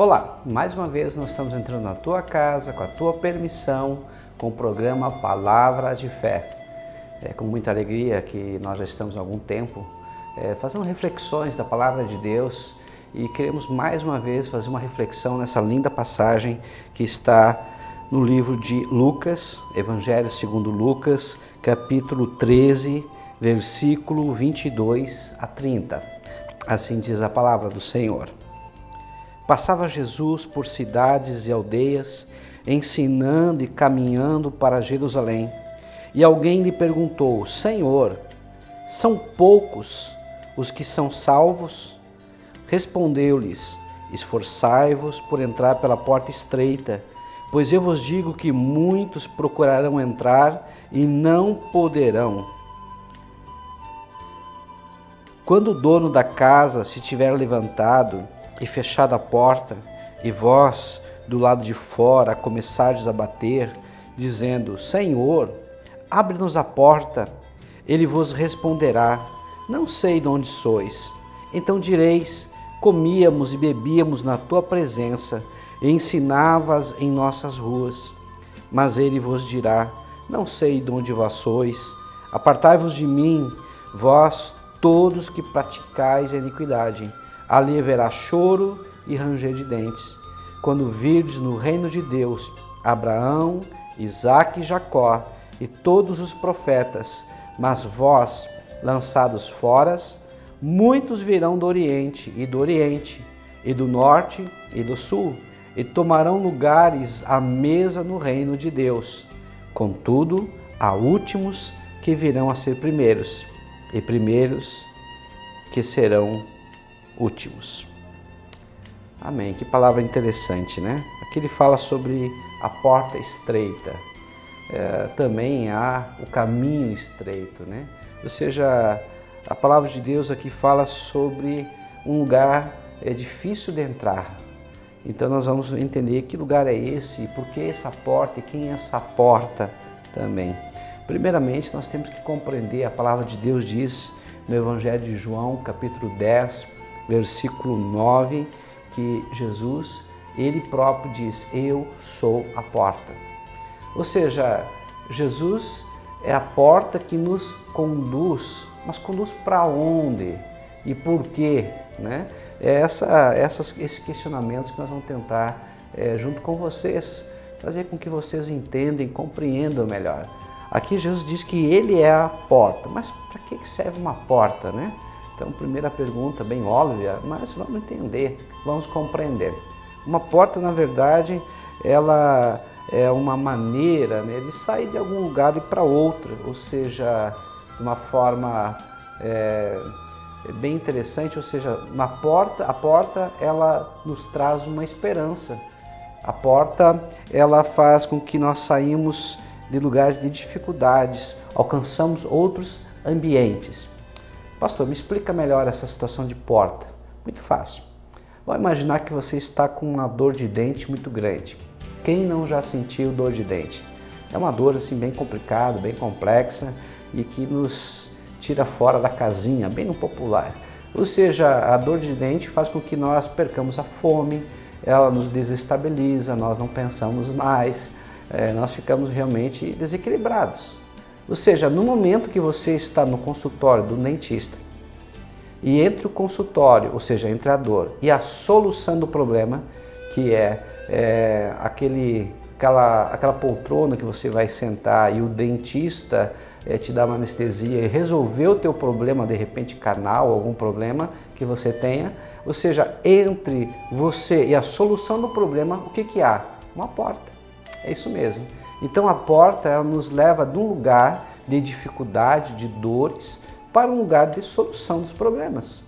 Olá, mais uma vez nós estamos entrando na tua casa, com a tua permissão, com o programa Palavra de Fé. É com muita alegria que nós já estamos há algum tempo fazendo reflexões da Palavra de Deus e queremos mais uma vez fazer uma reflexão nessa linda passagem que está no livro de Lucas, Evangelho segundo Lucas, capítulo 13, versículo 22 a 30. Assim diz a palavra do Senhor. Passava Jesus por cidades e aldeias, ensinando e caminhando para Jerusalém. E alguém lhe perguntou: Senhor, são poucos os que são salvos? Respondeu-lhes: Esforçai-vos por entrar pela porta estreita, pois eu vos digo que muitos procurarão entrar e não poderão. Quando o dono da casa se tiver levantado e fechado a porta, e vós, do lado de fora, começardes a bater, dizendo: Senhor, abre-nos a porta, ele vos responderá: Não sei de onde sois. Então direis: Comíamos e bebíamos na tua presença, e ensinavas em nossas ruas. Mas ele vos dirá: Não sei de onde vós sois. Apartai-vos de mim, vós todos que praticais a iniquidade. Ali haverá choro e ranger de dentes, quando virdes no reino de Deus Abraão, Isaque e Jacó e todos os profetas. Mas vós, lançados fora, muitos virão do Oriente, e do Norte e do Sul, e tomarão lugares à mesa no reino de Deus. Contudo, há últimos que virão a ser primeiros, e primeiros que serão últimos. Amém. Que palavra interessante, né? Aqui ele fala sobre a porta estreita. Também há o caminho estreito, né? Ou seja, a palavra de Deus aqui fala sobre um lugar difícil de entrar. Então nós vamos entender que lugar é esse, por que essa porta e quem é essa porta também. Primeiramente, nós temos que compreender, a palavra de Deus diz no Evangelho de João, capítulo 10, versículo 9, que Jesus, ele próprio diz: Eu sou a porta. Ou seja, Jesus é a porta que nos conduz, mas conduz para onde e por quê, né? Esses questionamentos que nós vamos tentar, junto com vocês, fazer com que vocês entendam e compreendam melhor. Aqui Jesus diz que ele é a porta, mas para que serve uma porta, né? Então, primeira pergunta, bem óbvia, mas vamos entender, vamos compreender. Uma porta, na verdade, ela é uma maneira, né, de sair de algum lugar e ir para outro, ou seja, de uma forma bem interessante, ou seja, a porta ela nos traz uma esperança. A porta ela faz com que nós saímos de lugares de dificuldades, alcançamos outros ambientes. Pastor, me explica melhor essa situação de porta. Muito fácil. Vamos imaginar que você está com uma dor de dente muito grande. Quem não já sentiu dor de dente? É uma dor assim bem complicada, bem complexa e que nos tira fora da casinha, bem no popular. Ou seja, a dor de dente faz com que nós percamos a fome, ela nos desestabiliza, nós não pensamos mais, nós ficamos realmente desequilibrados. Ou seja, no momento que você está no consultório do dentista e entre o consultório, ou seja, entre a dor e a solução do problema, que é aquela poltrona que você vai sentar e o dentista te dá uma anestesia e resolver o teu problema, de repente carnal, algum problema que você tenha, ou seja, entre você e a solução do problema, o que há? Uma porta. É isso mesmo. Então a porta ela nos leva de um lugar de dificuldade, de dores, para um lugar de solução dos problemas.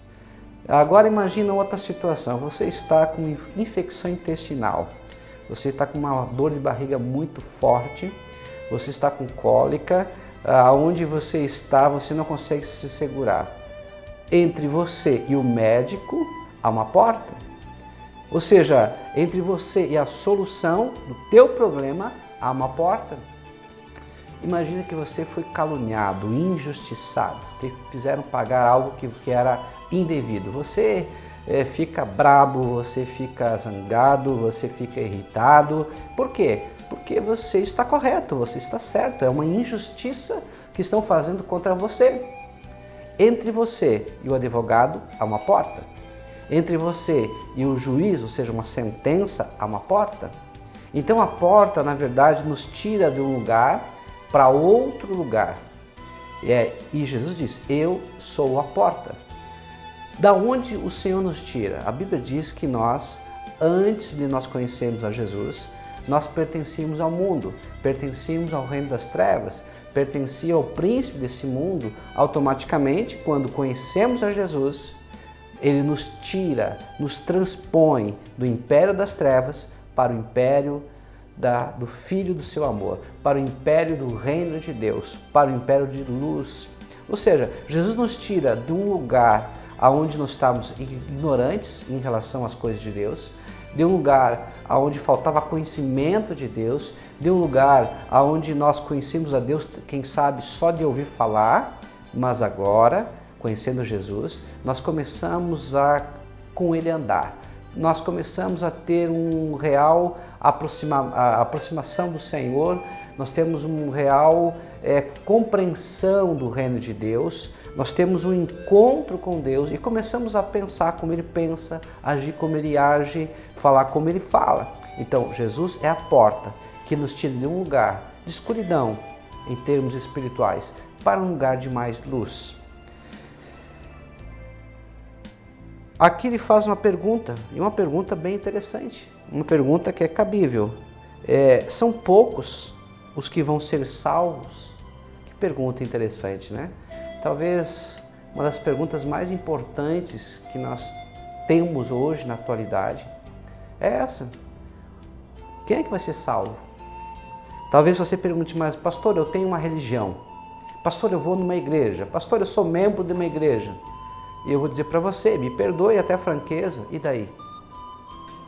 Agora imagina outra situação, você está com infecção intestinal, você está com uma dor de barriga muito forte, você está com cólica, aonde você está você não consegue se segurar. Entre você e o médico há uma porta. Ou seja, entre você e a solução do teu problema há uma porta. Imagina que você foi caluniado, injustiçado, te fizeram pagar algo que era indevido. Você fica brabo, você fica zangado, você fica irritado. Por quê? Porque você está correto, você está certo, é uma injustiça que estão fazendo contra você. Entre você e o advogado há uma porta. Entre você e o juiz, ou seja, uma sentença, há uma porta. Então a porta, na verdade, nos tira de um lugar para outro lugar. E Jesus diz, eu sou a porta. Da onde o Senhor nos tira? A Bíblia diz que nós, antes de nós conhecermos a Jesus, nós pertencíamos ao mundo, pertencíamos ao reino das trevas, pertencia ao príncipe desse mundo. Automaticamente, quando conhecemos a Jesus, ele nos tira, nos transpõe do império das trevas para o império do Filho do seu amor, para o império do reino de Deus, para o império de luz. Ou seja, Jesus nos tira de um lugar onde nós estávamos ignorantes em relação às coisas de Deus, de um lugar onde faltava conhecimento de Deus, de um lugar onde nós conhecemos a Deus, quem sabe, só de ouvir falar, mas agora, conhecendo Jesus, nós começamos a com Ele andar. Nós começamos a ter um real aproximação do Senhor, nós temos um real compreensão do reino de Deus, nós temos um encontro com Deus e começamos a pensar como Ele pensa, agir como Ele age, falar como Ele fala. Então, Jesus é a porta que nos tira de um lugar de escuridão, em termos espirituais, para um lugar de mais luz. Aqui ele faz uma pergunta, e uma pergunta bem interessante, uma pergunta que é cabível. São poucos os que vão ser salvos? Que pergunta interessante, né? Talvez uma das perguntas mais importantes que nós temos hoje na atualidade é essa. Quem é que vai ser salvo? Talvez você pergunte, mas pastor, eu tenho uma religião. Pastor, eu vou numa igreja. Pastor, eu sou membro de uma igreja. E eu vou dizer para você, me perdoe até a franqueza, e daí?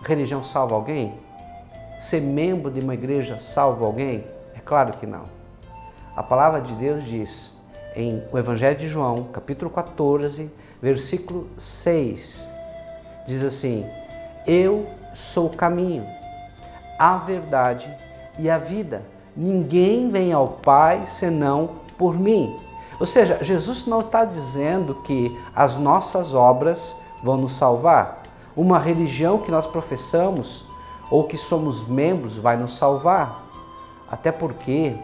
Religião salva alguém? Ser membro de uma igreja salva alguém? É claro que não. A palavra de Deus diz, em o Evangelho de João, capítulo 14, versículo 6, diz assim, eu sou o caminho, a verdade e a vida. Ninguém vem ao Pai senão por mim. Ou seja, Jesus não está dizendo que as nossas obras vão nos salvar. Uma religião que nós professamos ou que somos membros vai nos salvar. Até porque,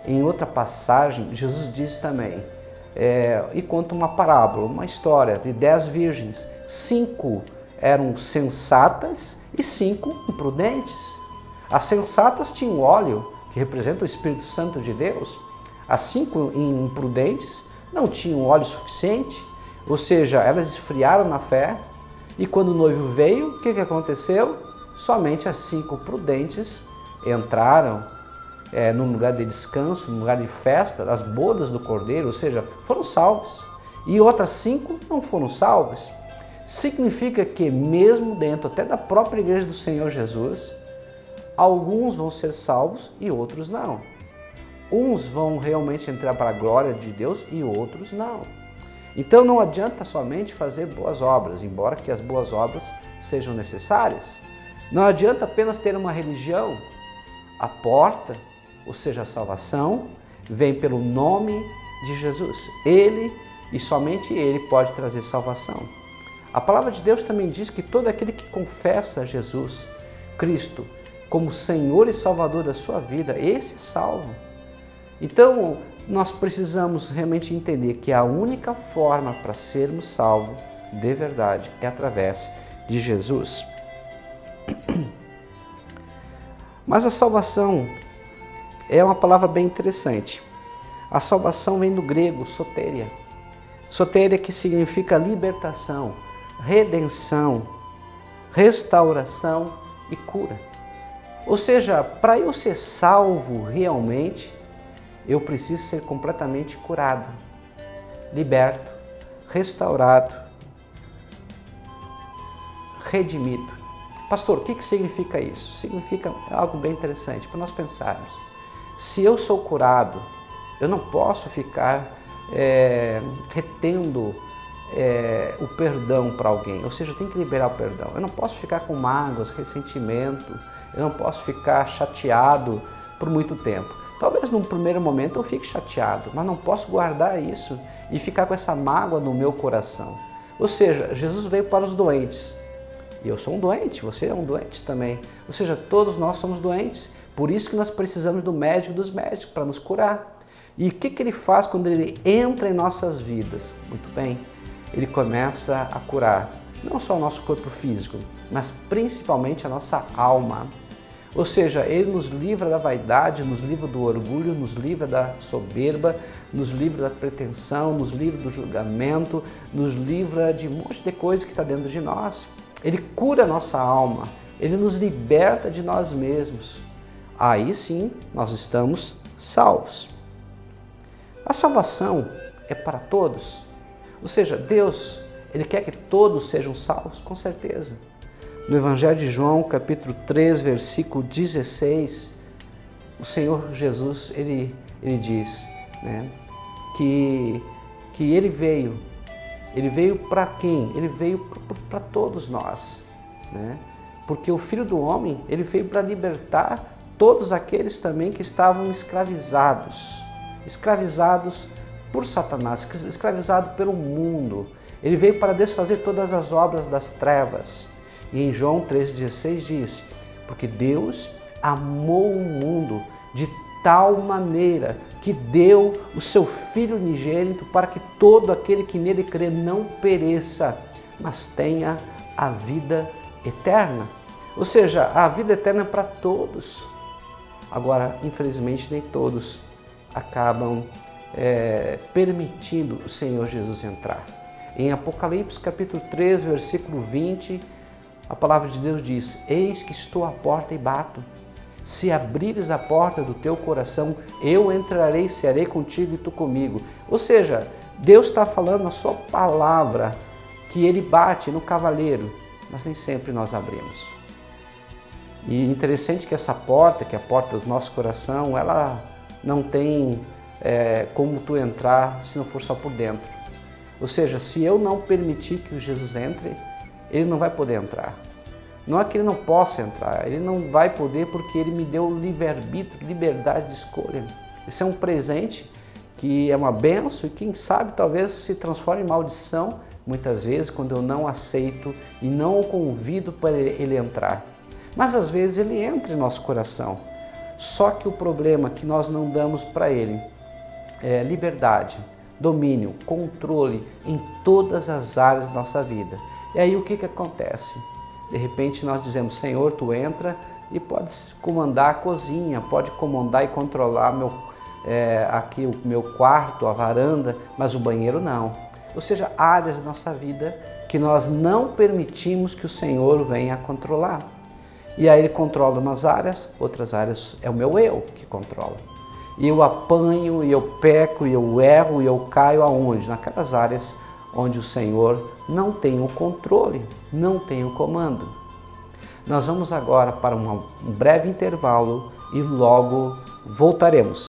em outra passagem, Jesus diz também, e conta uma parábola, uma história de 10 virgens. 5 eram sensatas e 5 imprudentes. As sensatas tinham óleo, que representa o Espírito Santo de Deus. As 5 imprudentes não tinham óleo suficiente, ou seja, elas esfriaram na fé, e quando o noivo veio, o que aconteceu? Somente as 5 prudentes entraram num lugar de descanso, num lugar de festa, as bodas do Cordeiro, ou seja, foram salvos. E outras 5 não foram salvas. Significa que mesmo dentro até da própria igreja do Senhor Jesus, alguns vão ser salvos e outros não. Uns vão realmente entrar para a glória de Deus e outros não. Então não adianta somente fazer boas obras, embora que as boas obras sejam necessárias. Não adianta apenas ter uma religião. A porta, ou seja, a salvação, vem pelo nome de Jesus. Ele e somente Ele pode trazer salvação. A palavra de Deus também diz que todo aquele que confessa Jesus Cristo como Senhor e Salvador da sua vida, esse é salvo. Então, nós precisamos realmente entender que a única forma para sermos salvos de verdade é através de Jesus. Mas a salvação é uma palavra bem interessante. A salvação vem do grego soteria. Soteria que significa libertação, redenção, restauração e cura. Ou seja, para eu ser salvo realmente, eu preciso ser completamente curado, liberto, restaurado, redimido. Pastor, o que significa isso? Significa algo bem interessante para nós pensarmos. Se eu sou curado, eu não posso ficar retendo o perdão para alguém, ou seja, eu tenho que liberar o perdão. Eu não posso ficar com mágoas, ressentimento, eu não posso ficar chateado por muito tempo. Talvez num primeiro momento eu fique chateado, mas não posso guardar isso e ficar com essa mágoa no meu coração. Ou seja, Jesus veio para os doentes. E eu sou um doente, você é um doente também. Ou seja, todos nós somos doentes. Por isso que nós precisamos do médico dos médicos para nos curar. E o que ele faz quando ele entra em nossas vidas? Muito bem, ele começa a curar não só o nosso corpo físico, mas principalmente a nossa alma. Ou seja, ele nos livra da vaidade, nos livra do orgulho, nos livra da soberba, nos livra da pretensão, nos livra do julgamento, nos livra de um monte de coisa que está dentro de nós. Ele cura a nossa alma, ele nos liberta de nós mesmos. Aí sim, nós estamos salvos. A salvação é para todos. Ou seja, Deus, ele quer que todos sejam salvos, com certeza. No Evangelho de João, capítulo 3, versículo 16, o Senhor Jesus, ele diz, né, que ele veio para quem? Ele veio para todos nós, né? Porque o Filho do Homem, ele veio para libertar todos aqueles também que estavam escravizados por Satanás, escravizados pelo mundo. Ele veio para desfazer todas as obras das trevas. E em João 3,16 diz, porque Deus amou o mundo de tal maneira que deu o seu Filho unigênito para que todo aquele que nele crê não pereça, mas tenha a vida eterna. Ou seja, a vida eterna é para todos. Agora, infelizmente, nem todos acabam permitindo o Senhor Jesus entrar. Em Apocalipse capítulo 3, versículo 20, a palavra de Deus diz, eis que estou à porta e bato. Se abrires a porta do teu coração, eu entrarei, cearei contigo e tu comigo. Ou seja, Deus está falando na sua palavra que ele bate no cavaleiro, mas nem sempre nós abrimos. E interessante que essa porta, que é a porta do nosso coração, ela não tem como tu entrar se não for só por dentro. Ou seja, se eu não permitir que o Jesus entre, ele não vai poder entrar. Não é que ele não possa entrar, ele não vai poder porque ele me deu livre-arbítrio, liberdade de escolha. Esse é um presente que é uma bênção e quem sabe talvez se transforme em maldição muitas vezes quando eu não aceito e não o convido para ele entrar. Mas às vezes ele entra em nosso coração. Só que o problema é que nós não damos para ele liberdade, domínio, controle em todas as áreas da nossa vida. E aí o que acontece? De repente nós dizemos, Senhor, tu entra e pode comandar a cozinha, pode comandar e controlar aqui o meu quarto, a varanda, mas o banheiro não. Ou seja, áreas da nossa vida que nós não permitimos que o Senhor venha controlar. E aí ele controla umas áreas, outras áreas é o meu eu que controla. E eu apanho, e eu peco, e eu erro, e eu caio aonde? Naquelas áreas onde o Senhor não tem o controle, não tem o comando. Nós vamos agora para um breve intervalo e logo voltaremos.